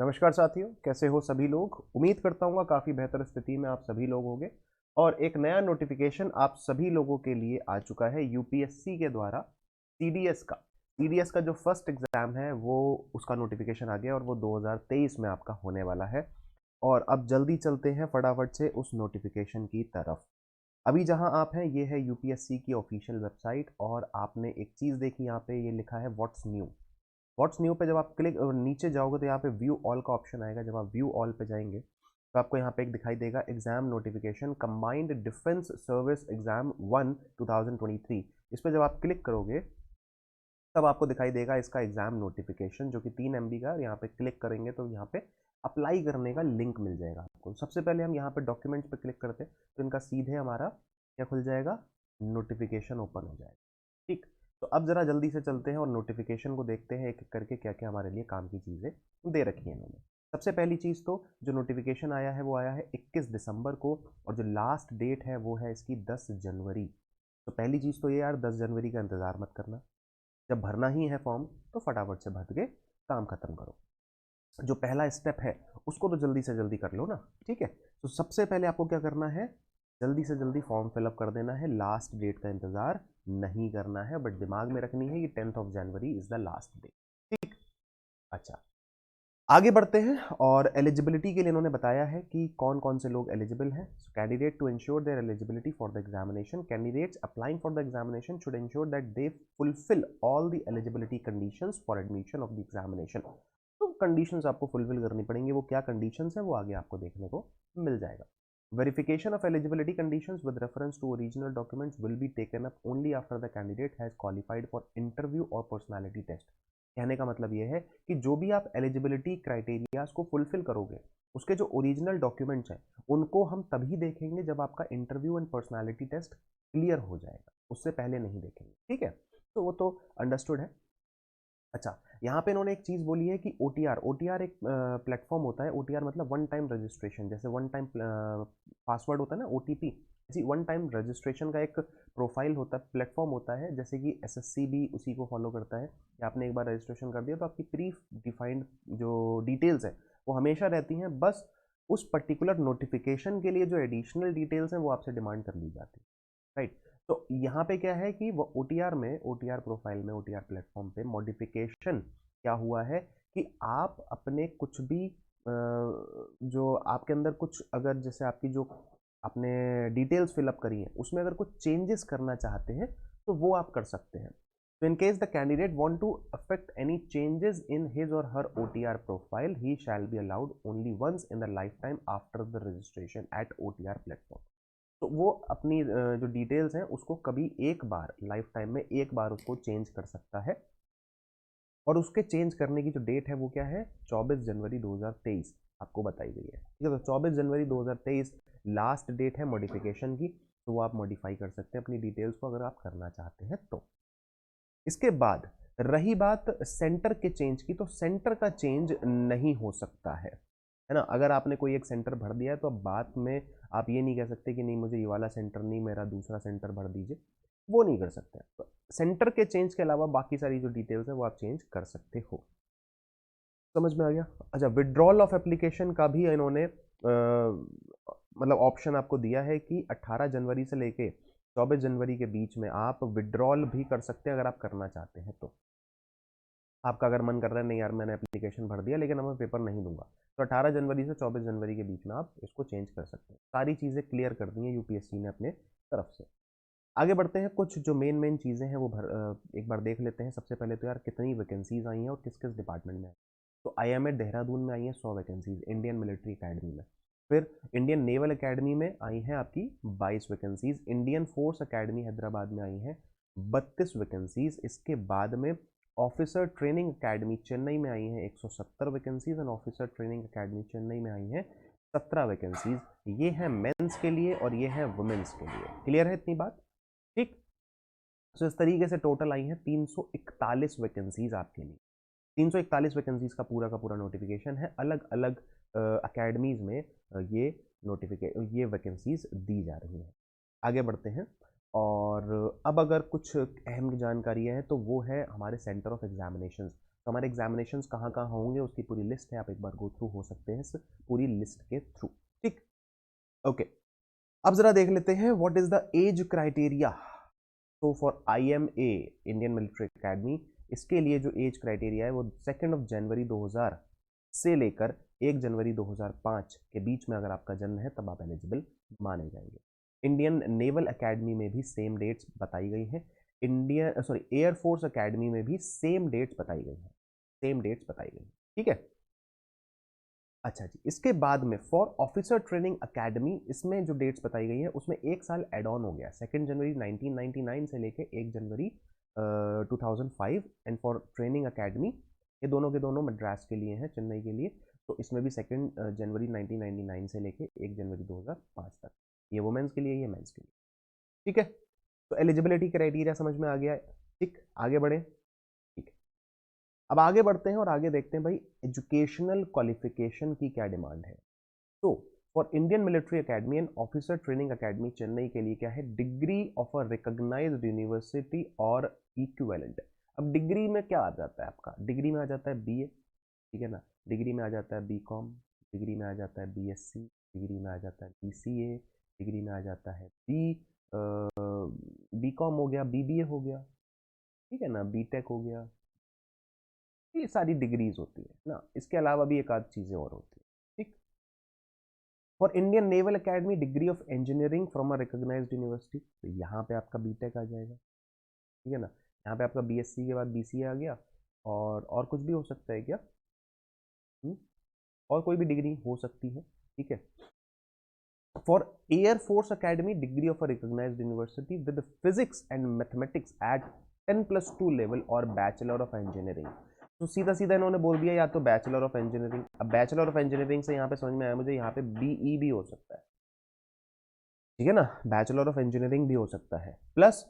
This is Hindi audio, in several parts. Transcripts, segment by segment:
नमस्कार साथियों, कैसे हो सभी लोग। उम्मीद करता हूँ काफ़ी बेहतर स्थिति में आप सभी लोग होंगे। और एक नया नोटिफिकेशन आप सभी लोगों के लिए आ चुका है यूपीएससी के द्वारा। सीडीएस का जो फर्स्ट एग्ज़ाम है वो उसका नोटिफिकेशन आ गया और वो 2023 में आपका होने वाला है। और अब जल्दी चलते हैं फटाफट से उस नोटिफिकेशन की तरफ। अभी जहां आप हैं ये है यूपीएससी की ऑफिशियल वेबसाइट और आपने एक चीज़ देखी, यहाँ पे ये लिखा है व्हाट्स न्यू पे जब आप क्लिक नीचे जाओगे तो यहाँ पे व्यू ऑल का ऑप्शन आएगा। जब आप व्यू ऑल पे जाएंगे तो आपको यहाँ पे एक दिखाई देगा exam notification combined defence service exam 1 2023। इस पे जब आप क्लिक करोगे तब आपको दिखाई देगा इसका एग्जाम नोटिफिकेशन जो कि 3 MB का। यहाँ पे क्लिक करेंगे तो यहाँ पे अप्लाई करने का लिंक मिल जाएगा आपको। सबसे पहले हम यहाँ पे डॉक्यूमेंट्स पे क्लिक करते हैं तो इनका सीधे हमारा क्या खुल जाएगा, नोटिफिकेशन ओपन हो जाएगा। ठीक, तो अब जरा जल्दी से चलते हैं और नोटिफिकेशन को देखते हैं एक एक करके क्या क्या हमारे लिए काम की चीज़ें दे रखी हैं इन्होंने। सबसे पहली चीज़ तो जो नोटिफिकेशन आया है वो आया है 21 दिसंबर को और जो लास्ट डेट है वो है इसकी 10 जनवरी। तो पहली चीज़ तो ये यार 10 जनवरी का इंतज़ार मत करना। जब भरना ही है फॉर्म तो फटाफट से भर के काम खत्म करो। जो पहला स्टेप है उसको तो जल्दी से जल्दी कर लो ना। ठीक है, तो सबसे पहले आपको क्या करना है, जल्दी से जल्दी फॉर्म फिलअप कर देना है। लास्ट डेट का इंतजार नहीं करना है, बट दिमाग में रखनी है कि 10th of January is the last date. ठीक, अच्छा आगे बढ़ते हैं। और एलिजिबिलिटी के लिए इन्होंने बताया है कि कौन कौन से लोग एलिजिबल हैं। Candidate to ensure their eligibility for the examination, candidates applying for the examination should ensure that they fulfil all the eligibility conditions for admission of the examination. तो कंडीशंस आपको फुलफिल करनी पड़ेंगी। वो क्या कंडीशंस है वो आगे आपको देखने को मिल जाएगा। Verification of eligibility conditions with reference to original documents will be taken up only after the candidate has qualified for interview or personality test। कहने का मतलब ये है कि जो भी आप एलिजिबिलिटी क्राइटेरियाज को फुलफिल करोगे उसके जो ओरिजिनल डॉक्यूमेंट्स हैं उनको हम तभी देखेंगे जब आपका interview and personality test clear हो जाएगा, उससे पहले नहीं देखेंगे। ठीक है, तो वो तो अंडरस्टूड है। अच्छा, यहाँ पे इन्होंने एक चीज़ बोली है कि ओटीआर एक प्लेटफॉर्म होता है। ओटीआर मतलब वन टाइम रजिस्ट्रेशन, जैसे वन टाइम पासवर्ड होता है ना, ओटीपी, इसी वन टाइम रजिस्ट्रेशन का एक प्रोफाइल होता है, प्लेटफॉर्म होता है। जैसे कि एसएससी भी उसी को फॉलो करता है कि आपने एक बार रजिस्ट्रेशन कर दिया तो आपकी प्री डिफाइंड जो डिटेल्स हैं वो हमेशा रहती हैं। बस उस पर्टिकुलर नोटिफिकेशन के लिए जो एडिशनल डिटेल्स हैं वो आपसे डिमांड कर ली जाती है। राइट, तो यहाँ पे क्या है कि वो ओटीआर में, ओटीआर प्रोफाइल में, ओटीआर प्लेटफॉर्म पे मॉडिफिकेशन क्या हुआ है कि आप अपने कुछ भी जो आपके अंदर कुछ अगर जैसे आपकी जो आपने डिटेल्स फिलअप करी हैं उसमें अगर कुछ चेंजेस करना चाहते हैं तो वो आप कर सकते हैं। तो in case the candidate want to affect any changes in his or her OTR profile he shall be allowed only once in the life time after the registration at OTR platform. तो वो अपनी जो डिटेल्स हैं उसको कभी एक बार लाइफ टाइम में एक बार उसको चेंज कर सकता है। और उसके चेंज करने की जो डेट है वो क्या है, 24 जनवरी 2023 आपको बताई गई है। ठीक है, तो 24 जनवरी 2023 लास्ट डेट है मॉडिफिकेशन की। तो वो आप मॉडिफाई कर सकते हैं अपनी डिटेल्स को अगर आप करना चाहते हैं तो। इसके बाद रही बात सेंटर के चेंज की, तो सेंटर का चेंज नहीं हो सकता है ना। अगर आपने कोई एक सेंटर भर दिया है तो अब बाद में आप ये नहीं कह सकते कि नहीं मुझे ये वाला सेंटर नहीं, मेरा दूसरा सेंटर भर दीजिए, वो नहीं कर सकते। तो सेंटर के चेंज के अलावा बाकी सारी जो डिटेल्स है वो आप चेंज कर सकते हो। समझ में आ गया। अच्छा, विड्रॉल ऑफ एप्लीकेशन का भी इन्होंने मतलब ऑप्शन आपको दिया है कि 18 जनवरी से लेके 24 जनवरी के बीच में आप विड्रॉल भी कर सकते हैं अगर आप करना चाहते हैं तो। आपका अगर मन कर रहा है नहीं यार मैंने एप्लीकेशन भर दिया लेकिन अब मैं पेपर नहीं दूंगा, तो 18 जनवरी से 24 जनवरी के बीच में आप इसको चेंज कर सकते हैं। सारी चीज़ें क्लियर कर दी हैं यूपीएससी ने अपने तरफ से। आगे बढ़ते हैं, कुछ जो मेन चीज़ें हैं वो एक बार देख लेते हैं। सबसे पहले तो यार कितनी वैकेंसीज आई हैं और किस किस डिपार्टमेंट में आई। तो आईएमए देहरादून में आई हैं 100 वैकेंसीज इंडियन मिलिट्री अकेडमी में। फिर इंडियन नेवल अकेडमी में आई हैं आपकी 22 vacancies. Indian force academy Hyderabad में आई हैं 32 वैकेंसीज। इसके बाद में ऑफिसर ट्रेनिंग अकेडमी चेन्नई में आई हैं 170 vacancies and Officer training academy Chennai में आई हैं 17 वैकेंसीज। ये है मेंस के लिए और ये है वुमेन्स के लिए। क्लियर है इतनी बात। ठीक, तो इस तरीके से टोटल आई हैं 341 वैकेंसीज आपके लिए। 341 वैकेंसीज का पूरा नोटिफिकेशन है। अलग अलग अकेडमीज में ये वैकेंसीज दी जा रही हैं। आगे बढ़ते हैं और अब अगर कुछ अहम जानकारी है तो वो है हमारे सेंटर ऑफ एग्जामिनेशंस। तो हमारे एग्जामिनेशन कहाँ कहाँ होंगे उसकी पूरी लिस्ट है, आप एक बार गो थ्रू हो सकते हैं इस पूरी लिस्ट के थ्रू। ठीक, ओके। अब जरा देख लेते हैं what is the age criteria. तो for IMA Indian military academy, इसके लिए जो एज क्राइटेरिया है वो 2 जनवरी 2000 से लेकर 1 जनवरी 2005 के बीच में अगर आपका जन्म है तब आप एलिजिबल माने जाएंगे। इंडियन नेवल एकेडमी में भी सेम डेट्स बताई गई हैं। एयरफोर्स एकेडमी में भी सेम डेट्स बताई गई हैं, सेम डेट्स बताई गई हैं। ठीक है, अच्छा जी। इसके बाद में फॉर ऑफिसर ट्रेनिंग एकेडमी, इसमें जो डेट्स बताई गई है उसमें एक साल एड ऑन हो गया, 2 जनवरी 1999 से लेके 1 जनवरी 2005। एंड फॉर ट्रेनिंग एकेडमी, ये दोनों के दोनों मद्रास के लिए हैं, चेन्नई के लिए, तो इसमें भी 2 जनवरी 1999 से लेके 1 जनवरी 2005 तक, ये वुमेन्स के लिए, ये मेंस के लिए। ठीक है, तो एलिजिबिलिटी क्राइटेरिया समझ में आ गया है। ठीक, आगे बढ़े। अब आगे बढ़ते हैं और आगे देखते हैं भाई एजुकेशनल क्वालिफिकेशन की क्या डिमांड है। तो for Indian military Academy and Officer Training Academy Chennai के लिए क्या है, degree of a recognised university और इक्विवेलेंट। अब डिग्री में क्या आ जाता है आपका, डिग्री में आ जाता है BA, ठीक है ना, डिग्री में आ जाता है BCom, डिग्री में आ जाता है BSc, डिग्री में आ जाता है BCA, डिग्री में आ जाता है BCom हो गया, BBA हो गया, ठीक है ना, BTech हो गया, ये सारी डिग्रीज होती है ना। इसके अलावा भी एक आध चीजें और होती है। ठीक, for Indian Naval Academy degree of engineering from a recognised university, तो यहाँ पे आपका BTech आ जाएगा, ठीक है ना। यहाँ पे आपका BSc के बाद BCA आ गया, और कुछ भी हो सकता है क्या, और कोई भी डिग्री हो सकती है। ठीक है, for Air Force Academy degree of a recognised university with physics and mathematics at 10+2 level और बैचलर ऑफ इंजीनियरिंग। तो सीधा सीधा इन्होंने बोल दिया या तो बैचलर ऑफ इंजीनियरिंग। अब बैचलर ऑफ इंजीनियरिंग से यहाँ पे समझ में आया मुझे, यहाँ पे BE भी हो सकता है, ठीक है ना, बैचलर ऑफ इंजीनियरिंग भी हो सकता है, प्लस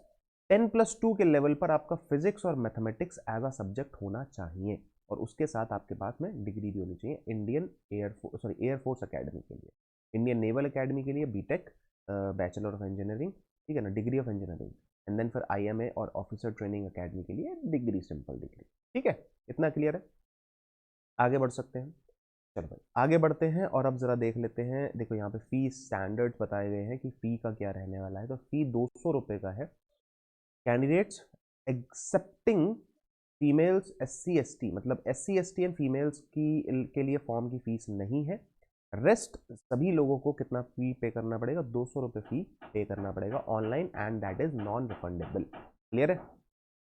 10+2 के लेवल पर आपका फिजिक्स और मैथमेटिक्स एज अ सब्जेक्ट होना चाहिए, और उसके साथ आपके पास में डिग्री भी होनी चाहिए इंडियन एयरफोर्स अकेडमी के लिए। इंडियन नेवल एकेडमी के लिए BTech, बैचलर ऑफ इंजीनियरिंग, ठीक है ना, degree of engineering, and then फिर IMA और ऑफिसर ट्रेनिंग एकेडमी के लिए डिग्री, सिंपल डिग्री। ठीक है, इतना क्लियर है, आगे बढ़ सकते हैं। चलो भाई आगे बढ़ते हैं और अब जरा देख लेते हैं। देखो यहाँ पे फीस स्टैंडर्ड्स बताए गए हैं कि फ़ी का क्या रहने वाला है। तो फ़ी 200 रुपये का है। Candidates accepting females SC ST, मतलब SC ST एंड फीमेल्स की के लिए फॉर्म की फीस नहीं है। रेस्ट सभी लोगों को कितना फी पे करना पड़ेगा, 200 रुपये फी पे करना पड़ेगा online, and that is non refundable. Clear है,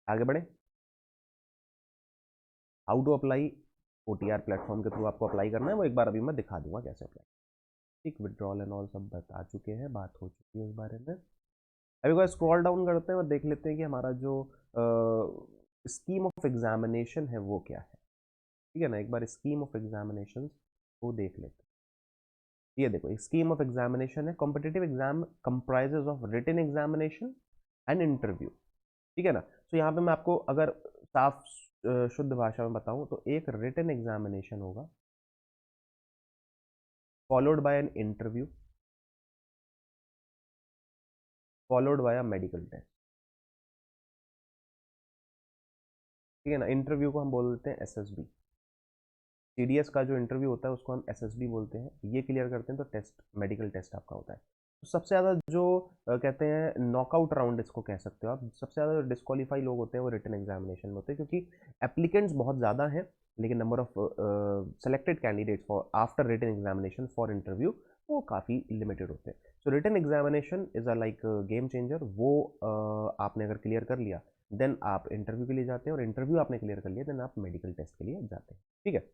आगे बढ़े। How to apply, OTR platform के थ्रू आपको अप्लाई करना है, वो एक बार अभी मैं दिखा दूंगा कैसे अप्लाई। ठीक, विड्रॉल एंड ऑल सब बता चुके हैं, बात हो चुकी है उस बारे में। अभी को स्क्रॉल डाउन करते हैं और देख लेते हैं कि हमारा जो स्कीम ऑफ एग्जामिनेशन है वो क्या है। ठीक है ना, एक बार स्कीम ऑफ एग्जामिनेशन को देख लेते हैं। ये देखो स्कीम ऑफ एग्जामिनेशन है, competitive exam comprises of written examination and interview. ठीक है ना, तो यहाँ पे मैं आपको अगर साफ शुद्ध भाषा में बताऊं तो एक रिटन एग्जामिनेशन होगा, followed by an interview, followed by a medical test. ठीक है ना, इंटरव्यू को हम बोल देते हैं SSB। CDS का जो इंटरव्यू होता है उसको हम SSB बोलते हैं। ये क्लियर करते हैं तो टेस्ट, मेडिकल टेस्ट आपका होता है। तो सबसे ज़्यादा जो कहते हैं नॉकआउट राउंड इसको कह सकते हो आप, सबसे ज़्यादा जो डिस्क्वालीफाई लोग होते हैं वो रिटन एग्जामिनेशन में होते हैं, क्योंकि एप्लीकेंट्स बहुत ज़्यादा हैं लेकिन number of selected candidates for after written examination for interview वो काफ़ी लिमिटेड होते हैं। So written examination is a like game changer. वो आपने अगर क्लियर कर लिया देन आप इंटरव्यू के लिए जाते हैं, और इंटरव्यू आपने क्लियर कर लिया देन आप मेडिकल टेस्ट के लिए जाते हैं। ठीक है,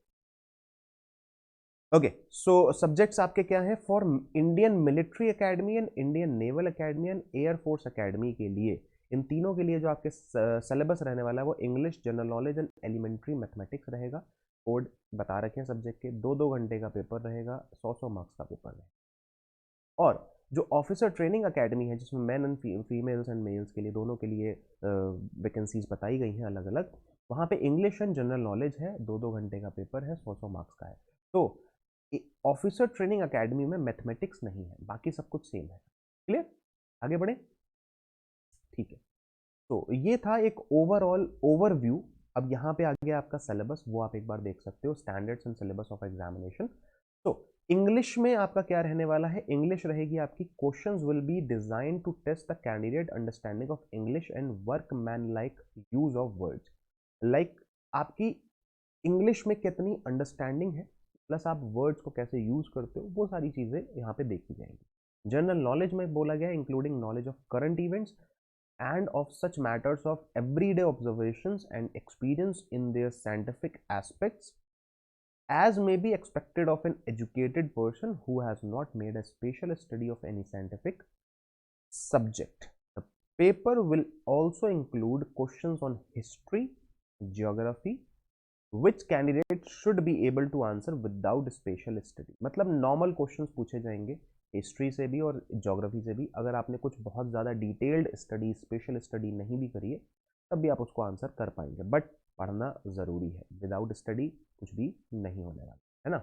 ओके। सो सब्जेक्ट्स आपके क्या हैं, for Indian military Academy and Indian Naval academy and air force academy के लिए, इन तीनों के लिए जो आपके सिलेबस रहने वाला है वो English, general knowledge and elementary mathematics रहेगा। कोड बता रखे हैं सब्जेक्ट के, 2-2 घंटे का पेपर रहेगा, 100-100 मार्क्स का पेपर रहेगा। और जो ऑफिसर ट्रेनिंग एकेडमी है जिसमें man and females and males के लिए दोनों के लिए वैकेंसीज बताई गई हैं अलग अलग, वहाँ पे इंग्लिश एंड जनरल नॉलेज है, 2-2 घंटे का पेपर है, 100-100 मार्क्स का है। तो ऑफिसर ट्रेनिंग एकेडमी में मैथमेटिक्स नहीं है, बाकी सब कुछ सेम है। क्लियर, आगे बढ़े। ठीक है, तो ये था एक ओवरऑल ओवरव्यू अब यहाँ पे आ गया आपका सिलेबस, वो आप एक बार देख सकते हो, standards and syllabus of examination. तो इंग्लिश में आपका क्या रहने वाला है, इंग्लिश रहेगी आपकी, questions will be design to test the candidate understanding of English and workmanlike use of words. Like आपकी इंग्लिश में कितनी अंडरस्टैंडिंग है, प्लस आप वर्ड्स को कैसे यूज करते हो, वो सारी चीजें यहाँ पे देखी जाएंगी। जनरल नॉलेज में बोला गया including knowledge of current events and of such matters of everyday observations and experience in their scientific aspects as may be expected of an educated person who has not made a special study of any scientific subject. The paper will also include questions on history, geography, which candidate should be able to answer without special study. मतलब normal questions पूछे जाएंगे हिस्ट्री से भी और ज्योग्राफी से भी। अगर आपने कुछ बहुत ज़्यादा डिटेल्ड स्टडी, स्पेशल स्टडी नहीं भी करी है, तब भी आप उसको आंसर कर पाएंगे, बट पढ़ना ज़रूरी है। विदाउट स्टडी कुछ भी नहीं होने वाला है ना।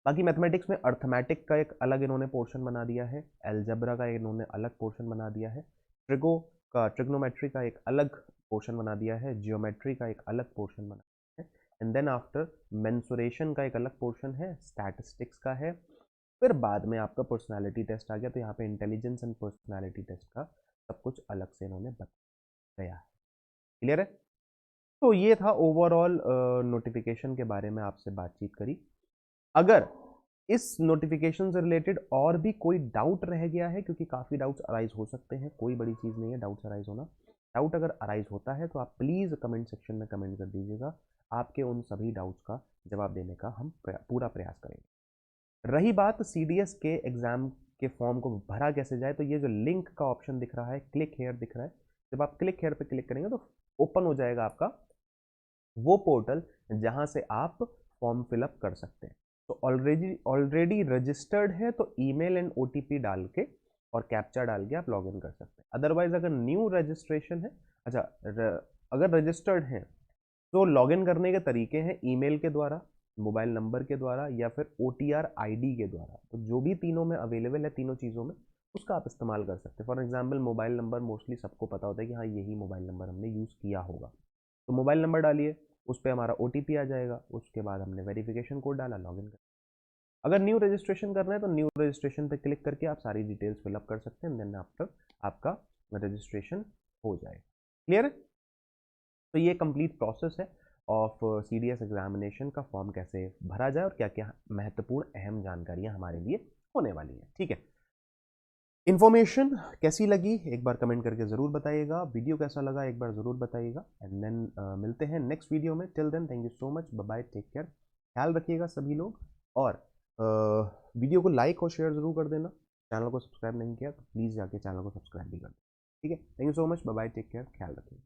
बाकी मैथमेटिक्स में अर्थमेटिक का एक अलग इन्होंने पोर्शन बना दिया है, एल्जेब्रा का इन्होंने अलग पोर्शन बना दिया है, ट्रिग्नोमेट्री का एक अलग पोर्शन बना दिया है, जियोमेट्री का एक अलग पोर्शन बना दिया है, एंड देन आफ्टर मेंसुरेशन का एक अलग पोर्शन है, स्टैटिस्टिक्स का है, फिर बाद में आपका पर्सनालिटी टेस्ट आ गया। तो यहाँ पे इंटेलिजेंस एंड पर्सनालिटी टेस्ट का सब कुछ अलग से इन्होंने बताया है। क्लियर है? तो ये था ओवरऑल नोटिफिकेशन के बारे में आपसे बातचीत करी। अगर इस नोटिफिकेशन से रिलेटेड और भी कोई डाउट रह गया है, क्योंकि काफ़ी डाउट्स अराइज हो सकते हैं, कोई बड़ी चीज़ नहीं है डाउट्स अराइज होना। डाउट अगर अराइज होता है तो आप प्लीज़ कमेंट सेक्शन में कमेंट कर दीजिएगा, आपके उन सभी डाउट्स का जवाब देने का हम पूरा प्रयास करेंगे। रही बात सीडीएस के एग्जाम के फॉर्म को भरा कैसे जाए, तो ये जो लिंक का ऑप्शन दिख रहा है, क्लिक हेयर दिख रहा है, जब आप क्लिक हेयर पे क्लिक करेंगे तो ओपन हो जाएगा आपका वो पोर्टल जहां से आप फॉर्म फिलअप कर सकते हैं। तो ऑलरेडी रजिस्टर्ड है तो ईमेल एंड ओटीपी डाल के और कैप्चा डाल के आप लॉगिन कर सकते हैं। अदरवाइज अगर न्यू रजिस्ट्रेशन है, अच्छा अगर रजिस्टर्ड है तो लॉगिन करने के तरीके हैं ईमेल के द्वारा, मोबाइल नंबर के द्वारा, या फिर OTR ID के द्वारा। तो जो भी तीनों में अवेलेबल है, तीनों चीज़ों में उसका आप इस्तेमाल कर सकते हैं। For example mobile number mostly सबको पता होता है कि हाँ यही मोबाइल नंबर हमने यूज़ किया होगा, तो मोबाइल नंबर डालिए, उस पर हमारा OTP आ जाएगा, उसके बाद हमने वेरिफिकेशन कोड डाला, लॉगिन कर। अगर न्यू रजिस्ट्रेशन करना है तो न्यू रजिस्ट्रेशन पर क्लिक करके आप सारी डिटेल्स फिलअप कर सकते हैं, देन आफ्टर आपका रजिस्ट्रेशन हो जाएगा। क्लियर है? तो ये कंप्लीट प्रोसेस है ऑफ सीडीएस एग्जामिनेशन का फॉर्म कैसे भरा जाए और क्या क्या महत्वपूर्ण अहम जानकारियां हमारे लिए होने वाली हैं। ठीक है, इन्फॉर्मेशन कैसी लगी एक बार कमेंट करके ज़रूर बताइएगा, वीडियो कैसा लगा एक बार ज़रूर बताइएगा, एंड देन मिलते हैं नेक्स्ट वीडियो में। Till then thank you so much, bye bye, take care, ख्याल रखिएगा सभी लोग, और वीडियो को लाइक और शेयर ज़रूर कर देना। चैनल को सब्सक्राइब नहीं किया तो प्लीज़ जाके चैनल को सब्सक्राइब भी कर देना। ठीक है, thank you so much, bye bye, take care, ख्याल रखिएगा।